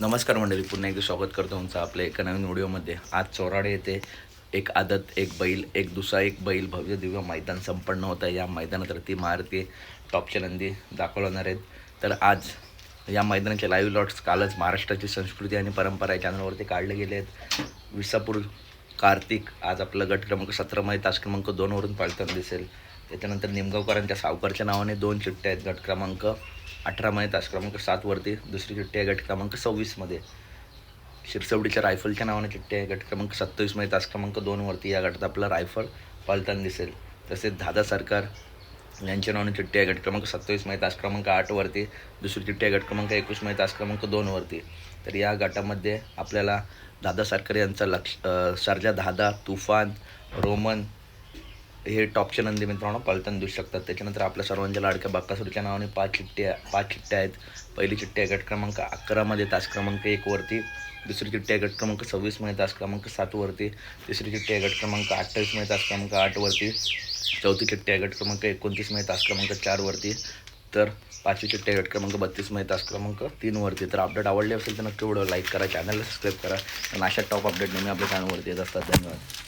नमस्कार मंडळी, पुन्हा एकदा स्वागत करतो तुमचं आपल्या एका नवीन व्हिडिओमध्ये. आज चोराडे येथे एक आदत, एक बैल, एक दुसरा एक बैल भव्य दिव्य मैदान संपन्न होतं आहे. या मैदानावरती महारथी टॉपच्या नंदी दाखवणार आहेत. तर आज या मैदानाचे लाईव्ह लॉट्स कालच महाराष्ट्राची संस्कृती आणि परंपरा या चॅनलवरती काढले गेले आहेत. विसापूर कार्तिक आज आपला गट क्रमांक 17 तास क्रमांक 2वरून पाळताना दिसेल. त्याच्यानंतर निमगावकरांच्या सावकारच्या नावाने 2 चिठ्ठ्या आहेत. गट क्रमांक 18 तास क्रमांक 7वरती दुसरी चिठ्ठी आहे. गट क्रमांक 26 शिरसवडीच्या रायफलच्या नावाने चिठ्ठी आहे. गट क्रमांक 27 तास क्रमांक 2वरती या गटात आपला रायफल पाळताना दिसेल. तसेच दादा सरकार यांच्या नावाने चिठ्ठी आहे. गट क्रमांक 27 तास क्रमांक 8वरती दुसरी चिठ्ठी आहे. गट क्रमांक 21 तास क्रमांक 2वरती. तर या गटामध्ये आपल्याला दादा सरकार यांचा सर्जा, दादा, तुफान, रोमन हे टॉपचे नंदी मित्रांनो पळताना दिसू शकतात. त्याच्यानंतर आपल्या सर्वांच्या लाडक्या बक्कासूरच्या नावाने 5 चिठ्ठ्या आहेत. पहिली चिठ्ठी आहे गट क्रमांक 11 तास क्रमांक 1वरती. दुसरी चिठ्ठी आहे गट क्रमांक 26 तास क्रमांक 7वरती. तिसरी चिठ्ठी आहे गट क्रमांक 28 तास क्रमांक 8वरती. चौथी चिठ्ठी आहे गट क्रमांक 29 तास क्रमांक 4वरती. तर पाचवी चिठ्ठी आहे गट क्रमांक 32 तास क्रमांक 3वरती. तर अपडेट आवडले असेल तर नक्की व्हिडिओ लाईक करा, चॅनलला सबस्क्राईब करा आणि अशा टॉप अपडेट नेहमी आपल्या चॅनलवरती येत असतात. धन्यवाद.